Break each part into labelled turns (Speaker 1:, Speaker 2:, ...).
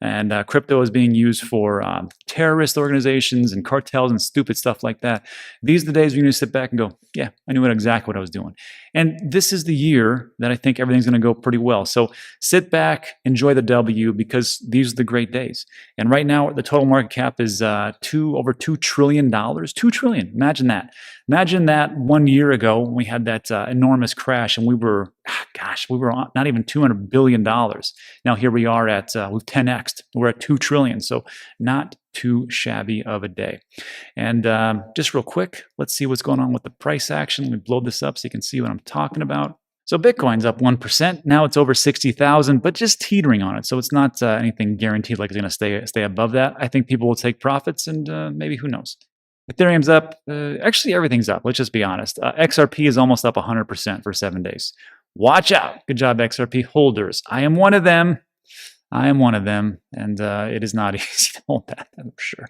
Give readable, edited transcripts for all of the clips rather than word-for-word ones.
Speaker 1: and crypto is being used for terrorist organizations and cartels and stupid stuff like that. These are the days when you sit back and go, yeah, I knew exactly what I was doing. And this is the year that I think everything's going to go pretty well. So sit back, enjoy the W, because these are the great days. And right now, the total market cap is over $2 trillion. $2 trillion. Imagine that. Imagine that 1 year ago when we had that enormous crash and we were not even $200 billion. Now here we are at, we've 10x'd. We're at 2 trillion. So not too shabby of a day. And just real quick, let's see what's going on with the price action. Let me blow this up so you can see what I'm talking about. So Bitcoin's up 1%. Now it's over 60,000, but just teetering on it. So it's not anything guaranteed like it's going to stay above that. I think people will take profits, and maybe, who knows. Ethereum's up. Actually, everything's up. Let's just be honest. XRP is almost up 100% for 7 days. Watch out. Good job, XRP holders. I am one of them. And it is not easy to hold that, I'm sure.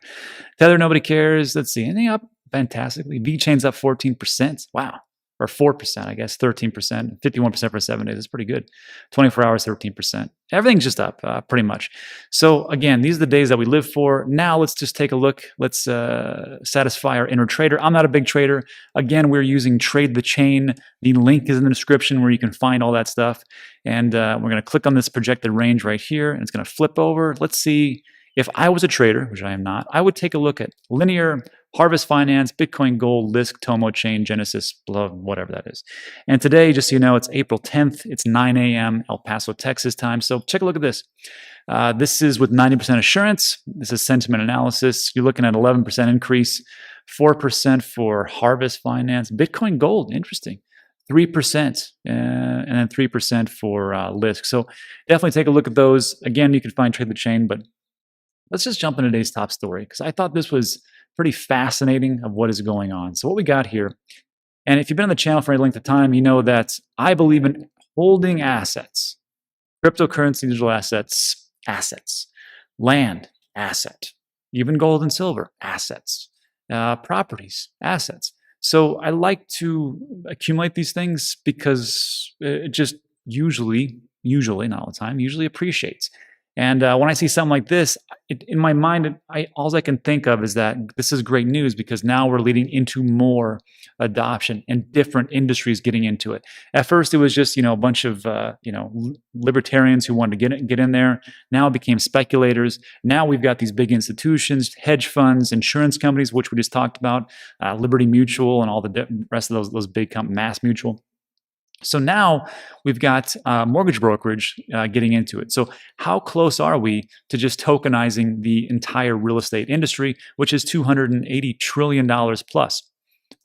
Speaker 1: Tether, nobody cares. Let's see. Anything up fantastically? VeChain's up 14%. Wow. Or 4%, I guess, 13%, 51% for 7 days. That's pretty good. 24 hours, 13%. Everything's just up, pretty much. So again, these are the days that we live for. Now let's just take a look. Let's satisfy our inner trader. I'm not a big trader. Again, we're using Trade the Chain. The link is in the description where you can find all that stuff. And we're going to click on this projected range right here, and it's going to flip over. Let's see. If I was a trader, which I am not, I would take a look at Linear, Harvest Finance, Bitcoin Gold, Lisk, Tomo Chain, Genesis, whatever that is. And today, just so you know, it's April 10th. It's 9 a.m. El Paso, Texas time. So take a look at this. This is with 90% assurance. This is sentiment analysis. You're looking at 11% increase, 4% for Harvest Finance, Bitcoin Gold. Interesting. 3%, and then 3% for Lisk. So definitely take a look at those. Again, you can find Trade the Chain, but let's just jump into today's top story, because I thought this was pretty fascinating of what is going on. So what we got here, and if you've been on the channel for any length of time, you know that I believe in holding assets, cryptocurrency, digital assets, land, asset, even gold and silver, assets, properties, assets. So I like to accumulate these things because it just usually, not all the time, usually appreciates. And when I see something like this, in my mind, all I can think of is that this is great news, because now we're leading into more adoption and different industries getting into it. At first, it was just a bunch of libertarians who wanted to get in there. Now it became speculators. Now we've got these big institutions, hedge funds, insurance companies, which we just talked about, Liberty Mutual, and all the rest of those big companies, Mass Mutual. So now we've got mortgage brokerage getting into it. So how close are we to just tokenizing the entire real estate industry, which is $280 trillion plus?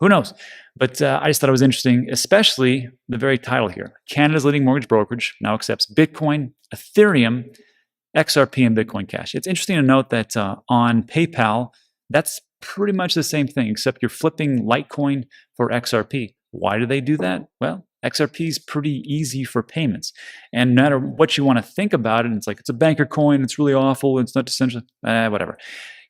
Speaker 1: Who knows? But I just thought it was interesting, especially the very title here. Canada's leading mortgage brokerage now accepts Bitcoin, Ethereum, XRP, and Bitcoin Cash. It's interesting to note that on PayPal, that's pretty much the same thing, except you're flipping Litecoin for XRP. Why do they do that? Well, XRP is pretty easy for payments. And no matter what you want to think about it, it's like, it's a banker coin, it's really awful, it's not decentralized, whatever.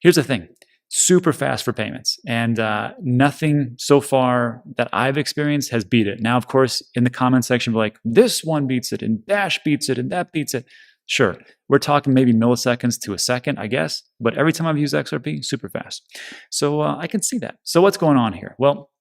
Speaker 1: Here's the thing, super fast for payments. And nothing so far that I've experienced has beat it. Now, of course, in the comment section, we're like, this one beats it, and Dash beats it, and that beats it. Sure, we're talking maybe milliseconds to a second, I guess. But every time I've used XRP, super fast. So I can see that. So what's going on here? Well,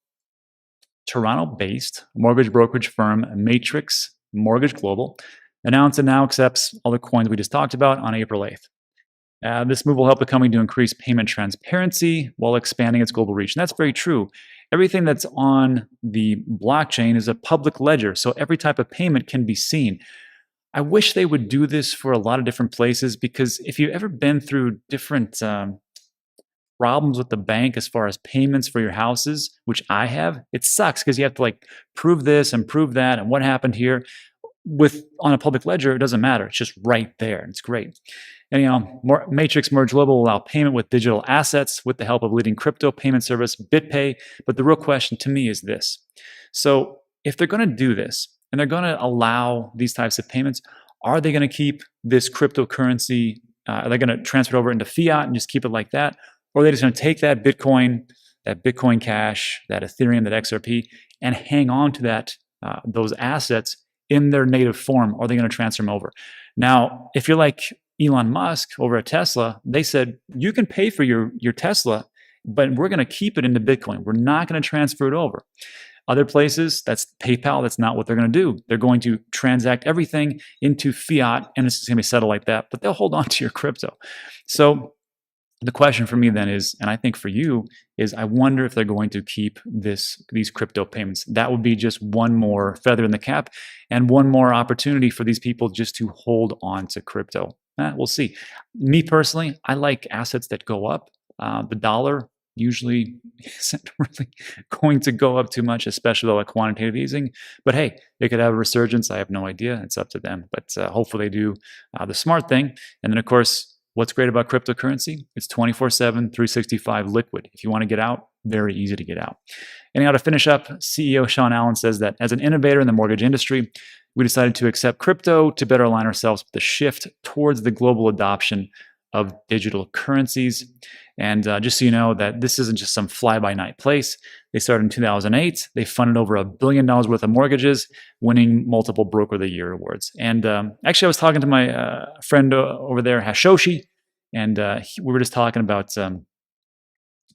Speaker 1: Toronto-based mortgage brokerage firm Matrix Mortgage Global announced it now accepts all the coins we just talked about on April 8th. This move will help the company to increase payment transparency while expanding its global reach. And that's very true. Everything that's on the blockchain is a public ledger, so every type of payment can be seen. I wish they would do this for a lot of different places, because if you've ever been through different problems with the bank as far as payments for your houses, which I have, it sucks because you have to prove this and prove that and what happened here. On a public ledger, it doesn't matter. It's just right there. And it's great. And Matrix Merge Global will allow payment with digital assets with the help of leading crypto payment service BitPay. But the real question to me is this. So if they're going to do this and they're going to allow these types of payments, are they going to keep this cryptocurrency? Are they going to transfer it over into fiat and just keep it like that? Or are they just going to take that Bitcoin Cash, that Ethereum, that XRP, and hang on to those assets in their native form? Or are they going to transfer them over? Now, if you're like Elon Musk over at Tesla, they said, you can pay for your Tesla, but we're going to keep it into Bitcoin. We're not going to transfer it over. Other places, that's PayPal, that's not what they're going to do. They're going to transact everything into fiat, and it's just going to be settled like that, but they'll hold on to your crypto. So the question for me then is, and I think for you, is I wonder if they're going to keep these crypto payments. That would be just one more feather in the cap and one more opportunity for these people just to hold on to crypto. We'll see. Me personally, I like assets that go up. The dollar usually isn't really going to go up too much, especially like quantitative easing. But hey, they could have a resurgence. I have no idea. It's up to them. But hopefully they do the smart thing. And then, of course, what's great about cryptocurrency? It's 24/7, 365 liquid. If you want to get out, very easy to get out. Anyhow, to finish up, CEO Sean Allen says that as an innovator in the mortgage industry, we decided to accept crypto to better align ourselves with the shift towards the global adoption of digital currencies. And just so you know that this isn't just some fly-by-night place. They started in 2008. They funded over $1 billion worth of mortgages, winning multiple Broker of the Year awards. And actually, I was talking to my friend over there, Hashoshi, and we were just talking about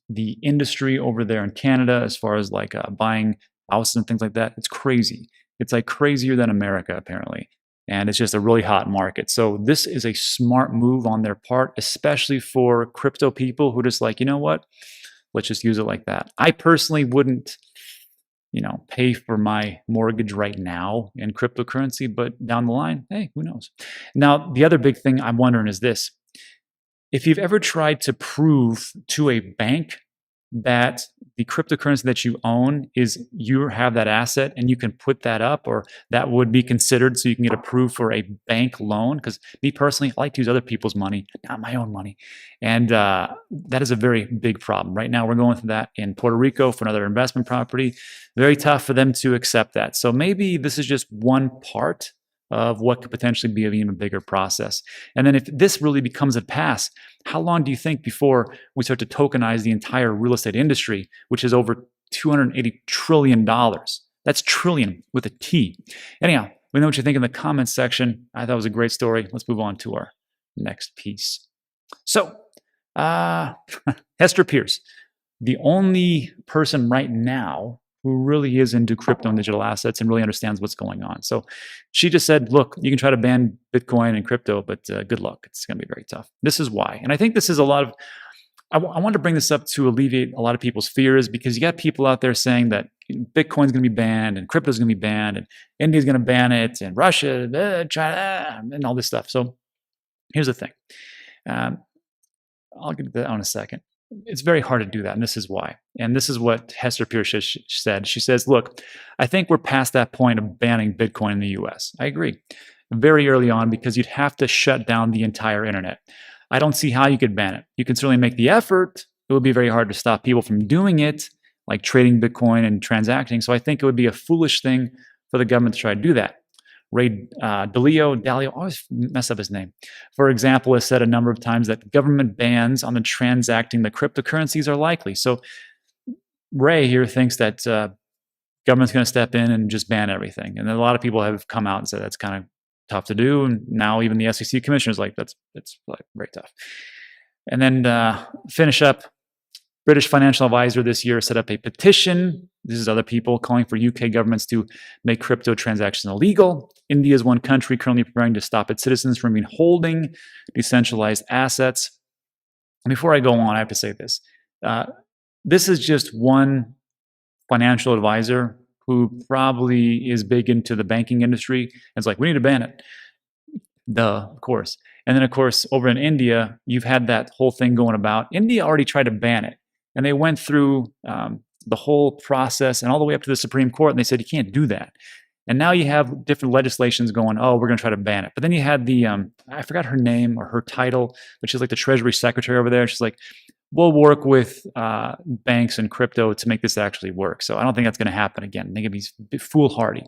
Speaker 1: the industry over there in Canada as far as like buying houses and things like that. It's crazy. It's like crazier than America, apparently. And it's just a really hot market. So this is a smart move on their part, especially for crypto people who just like, you know what, let's just use it like that. I personally wouldn't, pay for my mortgage right now in cryptocurrency, but down the line, hey, who knows? Now, the other big thing I'm wondering is this. If you've ever tried to prove to a bank that the cryptocurrency that you own is you have that asset and you can put that up, or that would be considered so you can get approved for a bank loan. Because me personally, I like to use other people's money, not my own money. And that is a very big problem. Right now, we're going through that in Puerto Rico for another investment property. Very tough for them to accept that. So maybe this is just one part of what could potentially be an even bigger process. And then if this really becomes a pass, how long do you think before we start to tokenize the entire real estate industry, which is over $280 trillion? That's trillion with a T. Anyhow, let me know what you think in the comments section. I thought it was a great story. Let's move on to our next piece. So, Hester Pierce, the only person right now who really is into crypto and digital assets and really understands what's going on. So she just said, look, you can try to ban Bitcoin and crypto, but good luck. It's going to be very tough. This is why. And I think this is a lot of, I want to bring this up to alleviate a lot of people's fears, because you got people out there saying that Bitcoin's going to be banned and crypto's going to be banned and India's going to ban it and Russia, China, and all this stuff. So here's the thing. I'll get to that in a second. It's very hard to do that, and this is why. And this is what Hester Pierce said. She says, look, I think we're past that point of banning Bitcoin in the US. I agree. Very early on, because you'd have to shut down the entire internet. I don't see how you could ban it. You can certainly make the effort. It would be very hard to stop people from doing it, like trading Bitcoin and transacting. So I think it would be a foolish thing for the government to try to do that. Ray Dalio, I always mess up his name, for example, has said a number of times that government bans on the transacting the cryptocurrencies are likely. So Ray here thinks that government's going to step in and just ban everything. And then a lot of people have come out and said that's kind of tough to do. And now even the SEC commissioner is like, that's like very tough. And then finish up, British financial advisor this year set up a petition. This is other people calling for UK governments to make crypto transactions illegal. India is one country currently preparing to stop its citizens from even holding decentralized assets. And before I go on, I have to say this. This is just one financial advisor who probably is big into the banking industry. And it's like, we need to ban it. Duh, of course. And then, of course, over in India, you've had that whole thing going about. India already tried to ban it. And they went through the whole process and all the way up to the Supreme Court, and they said, you can't do that. And now you have different legislations going, oh, we're going to try to ban it. But then you had the, I forgot her name or her title, but she's like the Treasury Secretary over there. She's like, we'll work with banks and crypto to make this actually work. So I don't think that's going to happen again. I think it'd be foolhardy.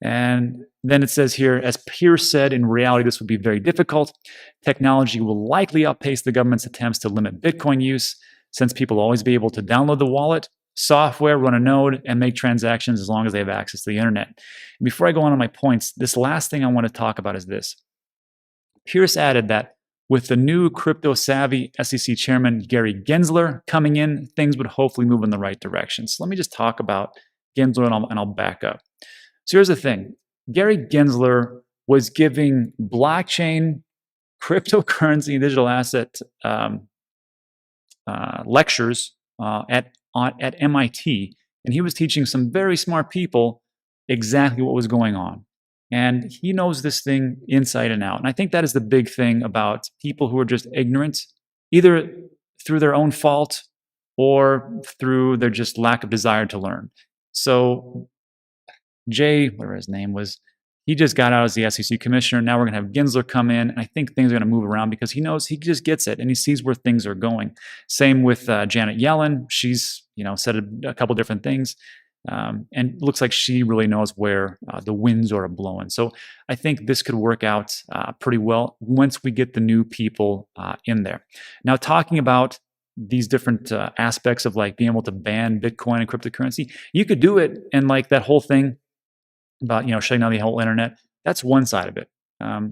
Speaker 1: And then it says here, as Pierce said, in reality, this would be very difficult. Technology will likely outpace the government's attempts to limit Bitcoin use, since people will always be able to download the wallet, software, run a node, and make transactions as long as they have access to the internet. And before I go on my points, this last thing I want to talk about is this. Pierce added that with the new crypto savvy SEC chairman, Gary Gensler, coming in, things would hopefully move in the right direction. So let me just talk about Gensler and I'll back up. So here's the thing. Gary Gensler was giving blockchain, cryptocurrency, and digital asset lectures at MIT, and he was teaching some very smart people exactly what was going on. And he knows this thing inside and out. And I think that is the big thing about people who are just ignorant, either through their own fault or through their just lack of desire to learn. So Jay, whatever his name was, he just got out as the SEC commissioner. Now we're going to have Gensler come in. And I think things are going to move around because he knows, he just gets it and he sees where things are going. Same with Janet Yellen. She's, said a couple different things. And looks like she really knows where the winds are blowing. So I think this could work out pretty well once we get the new people in there. Now, talking about these different aspects of like being able to ban Bitcoin and cryptocurrency, you could do it, and like that whole thing about shutting down the whole internet, that's one side of it.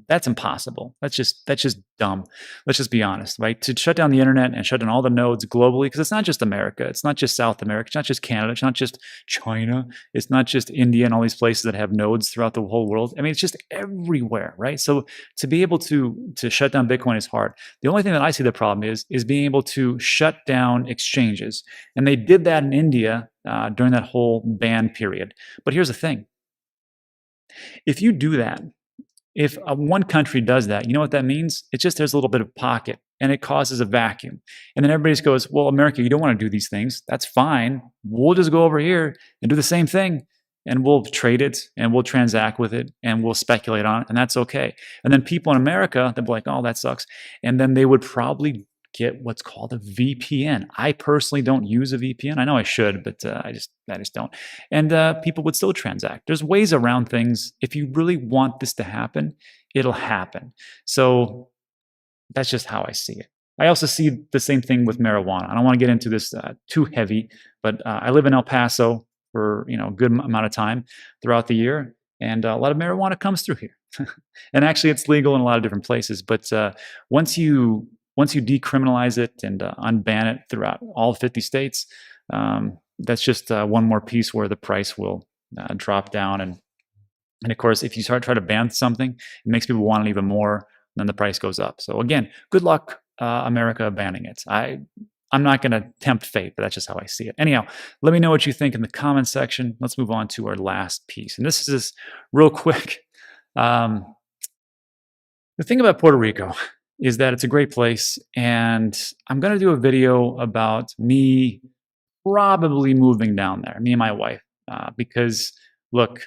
Speaker 1: That's impossible. That's just dumb. Let's just be honest, right? To shut down the internet and shut down all the nodes globally, because it's not just America, it's not just South America, it's not just Canada, it's not just China, it's not just India and all these places that have nodes throughout the whole world. I mean, it's just everywhere, right? So to be able to shut down Bitcoin is hard. The only thing that I see the problem is being able to shut down exchanges, and they did that in India during that whole ban period. But here's the thing: if you do that, if one country does that, you know what that means? It's just there's a little bit of pocket and it causes a vacuum. And then everybody just goes, well, America, you don't want to do these things. That's fine. We'll just go over here and do the same thing. And we'll trade it and we'll transact with it and we'll speculate on it. And that's okay. And then people in America, they'll be like, oh, that sucks. And then they would probably get what's called a VPN. I personally don't use a VPN. I know I should, but I just don't. And people would still transact. There's ways around things. If you really want this to happen, it'll happen. So that's just how I see it. I also see the same thing with marijuana. I don't want to get into this too heavy, but I live in El Paso for a good amount of time throughout the year, and a lot of marijuana comes through here. And actually, it's legal in a lot of different places. But once you decriminalize it and unban it throughout all 50 states, that's just one more piece where the price will drop down. And of course, if you try to ban something, it makes people want it even more, then the price goes up. So again, good luck, America, banning it. I'm not going to tempt fate, but that's just how I see it. Anyhow, let me know what you think in the comments section. Let's move on to our last piece. And this is real quick. The thing about Puerto Rico is that it's a great place, and I'm going to do a video about me probably moving down there, me and my wife, because look,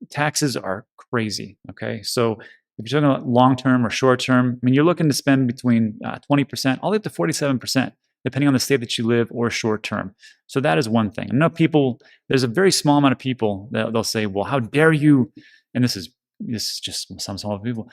Speaker 1: taxes are crazy, okay? So if you're talking about long-term or short-term, I mean, you're looking to spend between 20% all the way up to 47%, depending on the state that you live, or short-term. So that is one thing. I know there's a very small amount of people that they'll say, well, how dare you, and this is just some small people,